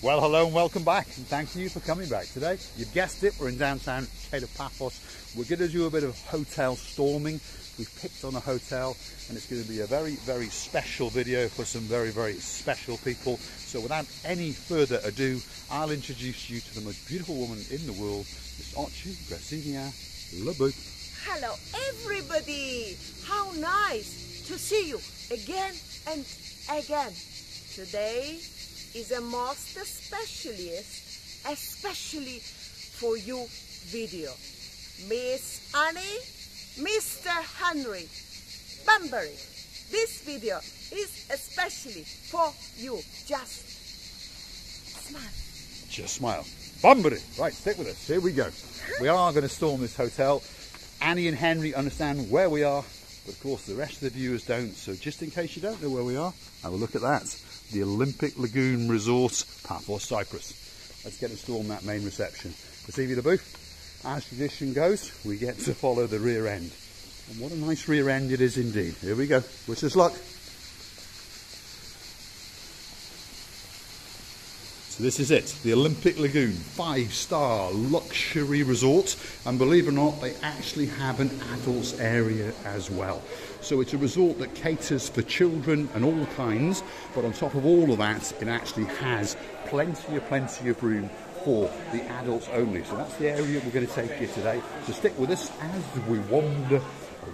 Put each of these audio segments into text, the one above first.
Well, hello and welcome back, and thank you for coming back today. You've guessed it, we're in downtown Paphos. We're going to do a bit of hotel storming. We've picked on a hotel, and it's going to be a very, very special video for some very, very special people. So without any further ado, I'll introduce you to the most beautiful woman in the world, Miss Lagoon. Hello everybody! How nice to see you again and again. Today is a most specialist, especially for you video. Miss Annie, Mr. Henry, Bunbury. This video is especially for you. Just smile. Just smile. Bunbury. Right, stick with us. Here we go. We are going to storm this hotel. Annie and Henry understand where we are, but of course the rest of the viewers don't. So just in case you don't know where we are, have a look at that. The Olympic Lagoon Resort, Paphos Cyprus. Let's get to storm that main reception. Receive the booth. As tradition goes, we get to follow the rear end. And what a nice rear end it is indeed. Here we go. Wish us luck. So this is it, the Olympic Lagoon, 5-star luxury resort, and believe it or not, they actually have an adults area as well. So it's a resort that caters for children and all kinds, but on top of all of that, it actually has plenty of room for the adults only. So that's the area we're going to take you today. So stick with us as we wander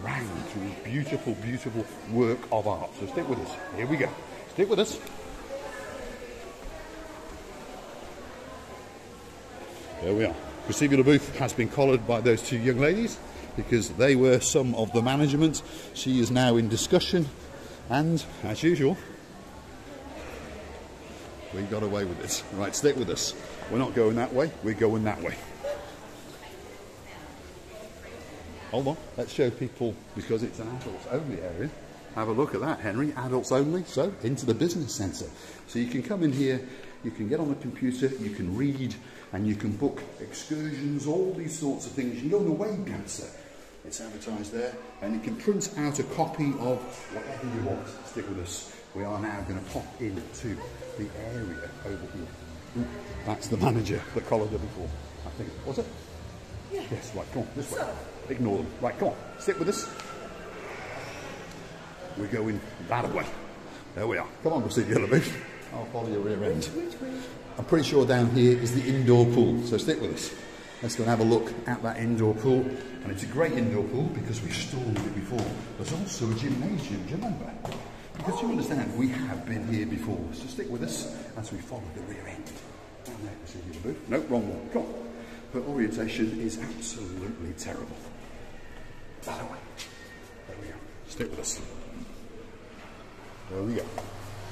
around through this beautiful, beautiful work of art. So stick with us. Here we go. Stick with us. There we are. Vestibule booth has been collared by those two young ladies because they were some of the management. She is now in discussion, and as usual, we got away with it. Right, stick with us. We're not going that way, we're going that way. Hold on, let's show people, because it's an adults only area. Have a look at that, Henry, adults only. So, into the business centre. So you can come in here, you can get on the computer, you can read, and you can book excursions, all these sorts of things. You can go on the wave dancer. It's advertised there, and you can print out a copy of whatever you want. Stick with us. We are now going to pop into the area over here. Ooh, that's the manager that collared her before, I think. Was it? Yeah. Yes, right, come on, this way. Ignore them. Right, come on, stick with us. We're going that way. There we are. Come on, proceed the elevator. I'll follow your rear end. Which way? I'm pretty sure down here is the indoor pool, so stick with us. Let's go and have a look at that indoor pool. And it's a great indoor pool because we've stormed it before. There's also a gymnasium, do you remember? Because you understand, we have been here before. So stick with us as we follow the rear end. Down there, proceed the booth. No, wrong one. Come on. Her orientation is absolutely terrible. That way. There we go. Stick with us. There we go.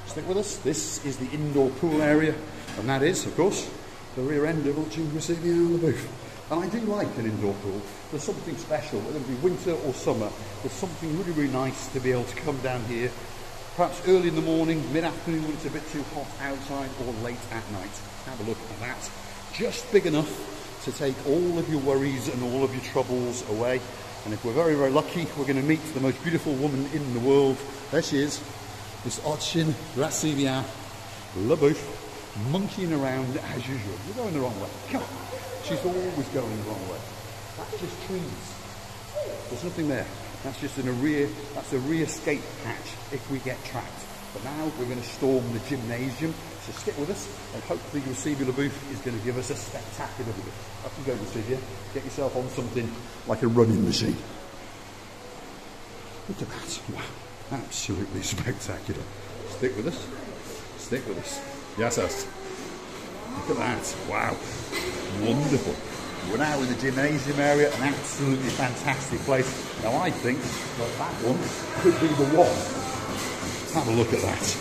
Stick with us. This is the indoor pool area, and that is, of course, the rear end of Lagoon on the booth. And I do like an indoor pool. There's something special, whether it be winter or summer. There's something really, really nice to be able to come down here, perhaps early in the morning, mid-afternoon when it's a bit too hot outside, or late at night. Have a look at that. Just big enough to take all of your worries and all of your troubles away. And if we're very, very lucky, we're going to meet the most beautiful woman in the world. There she is. Miss Lagoon, monkeying around as usual. You're going the wrong way. Come on. She's always going the wrong way. That's just trees. There's nothing there. That's just that's a re-escape hatch if we get trapped. But now we're going to storm the gymnasium. So stick with us, and hopefully your vestibule booth is going to give us a spectacular video. Up you go, Vestibule. Get yourself on something like a running machine. Look at that. Wow. Absolutely spectacular. Stick with us. Stick with us. Yes, us. Look at that. Wow. Wonderful. We're now in the gymnasium area, an absolutely fantastic place. Now I think that one could be the one. Have a look at that.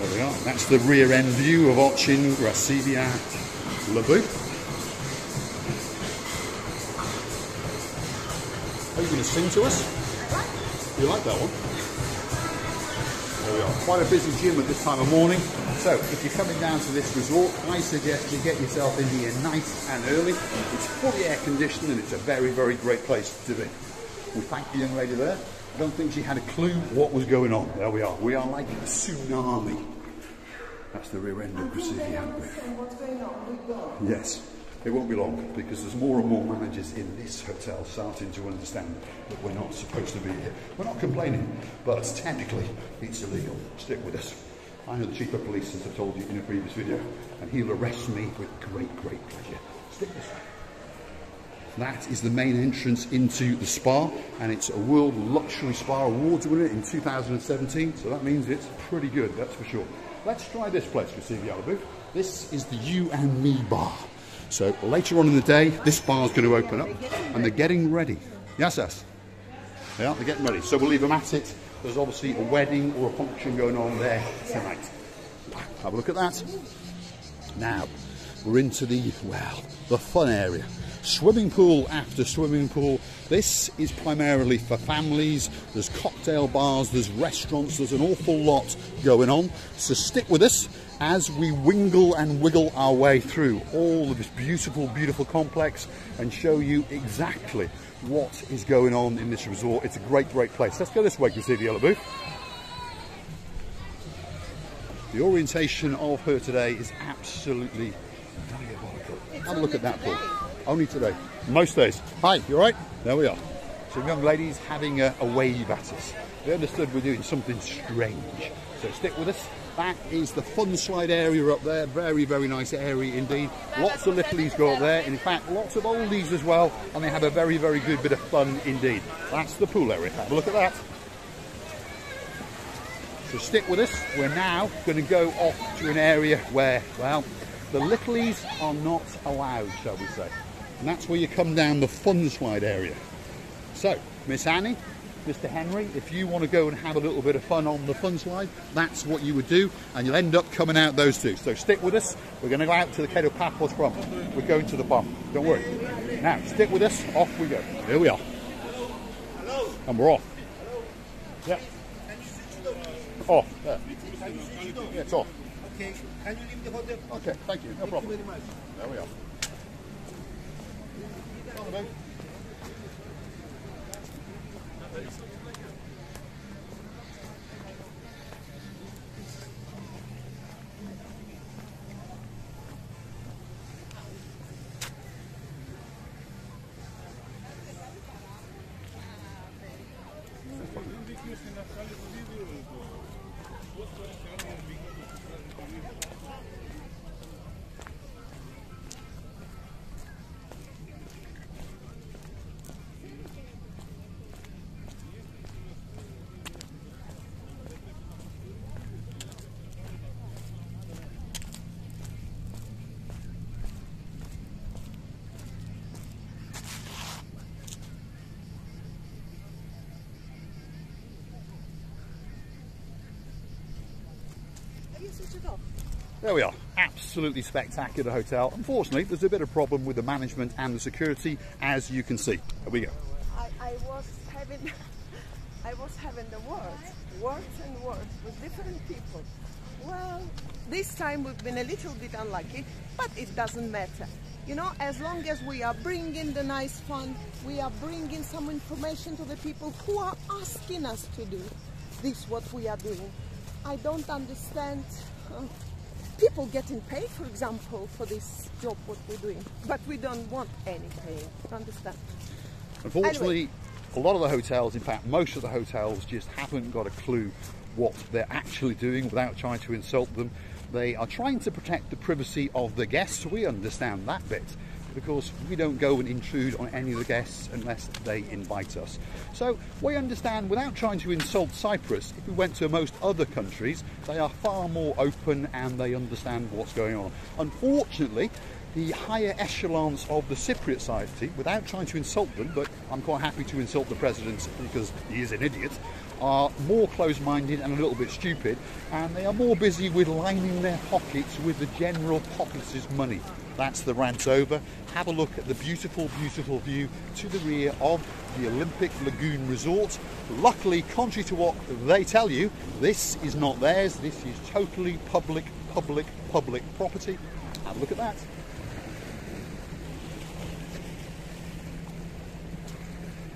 There we are. That's the rear end view of Ochin Gracivia Lagoon. Are you going to sing to us? You like that one? There we are. Quite a busy gym at this time of morning. So if you're coming down to this resort, I suggest you get yourself in here nice and early. It's fully air conditioned and it's a very, very great place to be. We thank the young lady there. I don't think she had a clue what was going on. There we are. We are like a tsunami. That's the rear end of Pacific. What's going on with God? Yes, it won't be long because there's more and more managers in this hotel starting to understand that we're not supposed to be here. We're not complaining, but technically it's illegal. Stick with us. I know the Chief of Police, as I've told you in a previous video, and he'll arrest me with great pleasure. Stick this way. That is the main entrance into the spa, and it's a World Luxury Spa Awards winner in 2017, so that means it's pretty good, that's for sure. Let's try this place with Stevie Alibu. This is the You and Me bar. So later on in the day, this bar is going to open up, and they're getting ready. Yes, yes. Yeah, they're getting ready. So we'll leave them at it. There's obviously a wedding or a function going on there tonight. Have a look at that. Now, we're into the, well, the fun area. Swimming pool after swimming pool. This is primarily for families. There's cocktail bars, there's restaurants, there's an awful lot going on. So stick with us as we wingle and wiggle our way through all of this beautiful, beautiful complex and show you exactly what is going on in this resort. It's a great place. Let's go this way to see the yellow booth. The orientation of her today is absolutely diabolical. Have a look at that pool. Only today. Most days. Hi, you alright? There we are. Some young ladies having a wave at us. They understood we're doing something strange. So stick with us. That is the fun slide area up there. Very nice area indeed. Lots of littlies go up there. In fact, lots of oldies as well. And they have a very good bit of fun indeed. That's the pool area. Have a look at that. So stick with us. We're now going to go off to an area where, well, the littlies are not allowed, shall we say. And that's where you come down the fun slide area. So, Miss Annie, Mr. Henry, if you want to go and have a little bit of fun on the fun slide, that's what you would do, and you'll end up coming out those two. So stick with us. We're going to go out to the Cape of Paphos from. We're going to the bar. Don't worry. Now, stick with us. Off we go. Here we are. And we're off. Yeah. Off. There. Yeah, it's off. Okay, can you leave the hotel? Okay, thank you. No problem. Thank you very much. There we are. There we are. Absolutely spectacular hotel. Unfortunately, there's a bit of problem with the management and the security, as you can see. There we go. I was having the words with different people. Well, this time we've been a little bit unlucky, but it doesn't matter. You know, as long as we are bringing the nice fun, we are bringing some information to the people who are asking us to do this, what we are doing. I don't understand people getting paid, for example, for this job, what we're doing, but we don't want any pay, understand? Unfortunately, anyway. A lot of the hotels, in fact, most of the hotels just haven't got a clue what they're actually doing without trying to insult them. They are trying to protect the privacy of the guests. We understand that bit, because we don't go and intrude on any of the guests unless they invite us. So we understand, without trying to insult Cyprus, if we went to most other countries, they are far more open and they understand what's going on. Unfortunately, the higher echelons of the Cypriot society, without trying to insult them, but I'm quite happy to insult the president because he is an idiot, are more close-minded and a little bit stupid, and they are more busy with lining their pockets with the general populace's money. That's the rant over. Have a look at the beautiful view to the rear of the Olympic Lagoon Resort. Luckily, contrary to what they tell you, this is not theirs. This is totally public property. Have a look at that.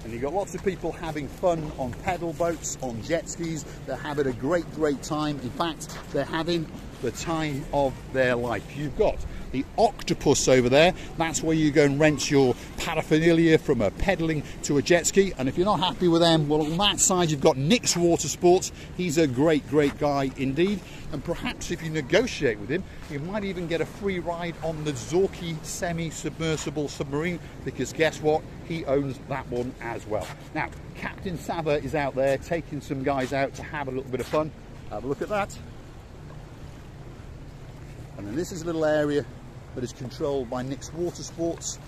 And you've got lots of people having fun on pedal boats, on jet skis. They're having a great time. In fact, they're having the time of their life. You've got the Octopus over there. That's where you go and rent your paraphernalia from a pedaling to a jet ski. And if you're not happy with them, well, on that side you've got Nick's Water Sports. He's a great guy indeed. And perhaps if you negotiate with him, you might even get a free ride on the Zorky semi-submersible submarine, because guess what? He owns that one as well. Now, Captain Sava is out there taking some guys out to have a little bit of fun. Have a look at that. And then this is a little area that is controlled by Nick's Water Sports.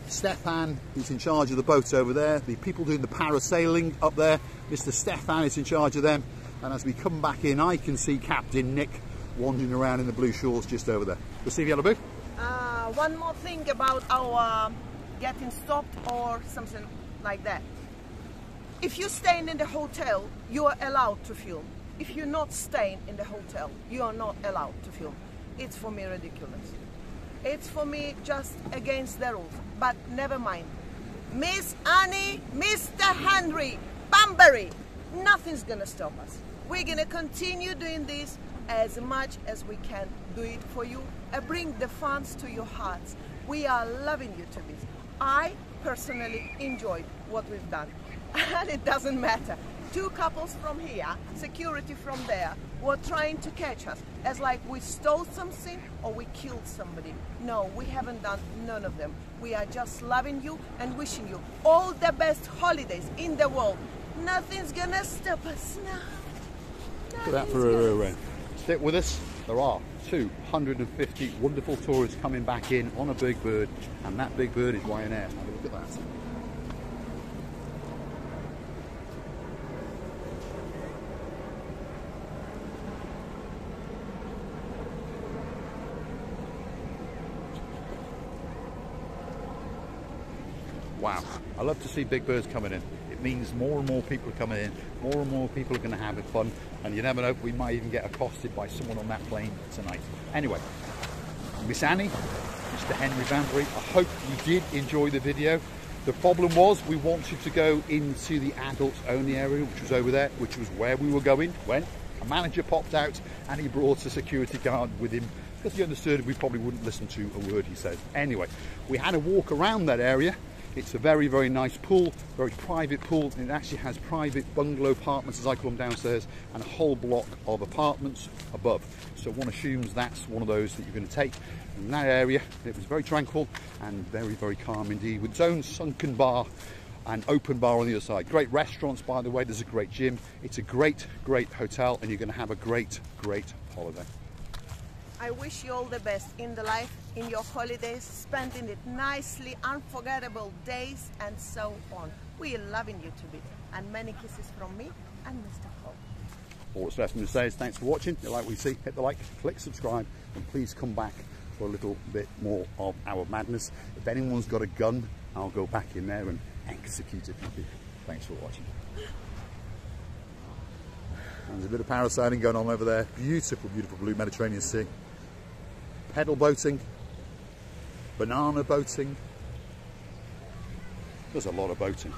Stefan is in charge of the boat over there. The people doing the parasailing up there, Mr. Stefan is in charge of them. And as we come back in, I can see Captain Nick wandering around in the blue shorts just over there. We'll see if you have a boo. One more thing about our getting stopped or something like that. If you're staying in the hotel, you are allowed to film. If you're not staying in the hotel, you are not allowed to film. It's for me ridiculous. It's for me just against the rules. But never mind. Miss Annie, Mr. Henry, Banbury, nothing's gonna stop us. We're gonna continue doing this as much as we can. Do it for you and bring the fans to your hearts. We are loving you to bits. I personally enjoyed what we've done. And it doesn't matter. Two couples from here, security from there, were trying to catch us as like we stole something or we killed somebody. No, we haven't done none of them. We are just loving you and wishing you all the best holidays in the world. Nothing's gonna stop us now. Look at that for a Stick with us. There are 250 wonderful tourists coming back in on a big bird, and that big bird is Ryanair. Have a look at that. Wow, I love to see big birds coming in. It means more and more people are coming in, more and more people are going to have fun, and you never know, we might even get accosted by someone on that plane tonight. Anyway, Miss Annie, Mr. Henry Banbury, I hope you did enjoy the video. The problem was we wanted to go into the adults only area, which was over there, which was where we were going when a manager popped out and he brought a security guard with him, because he understood we probably wouldn't listen to a word he said. Anyway, we had a walk around that area. It's a very nice pool, very private pool. It actually has private bungalow apartments, as I call them, downstairs, and a whole block of apartments above. So one assumes that's one of those that you're going to take. In that area, it was very tranquil and very calm indeed, with its own sunken bar and open bar on the other side. Great restaurants, by the way. There's a great gym. It's a great hotel, and you're going to have a great holiday. I wish you all the best in the life, in your holidays, spending it nicely, unforgettable days, and so on. We are loving you to bits. And many kisses from me and Mr. Cole. All that's left to say is thanks for watching. If you like what you see, hit the like, click subscribe, and please come back for a little bit more of our madness. If anyone's got a gun, I'll go back in there and execute it. Thanks for watching. And there's a bit of parasailing going on over there. Beautiful blue Mediterranean Sea. Pedal boating, banana boating. There's a lot of boating.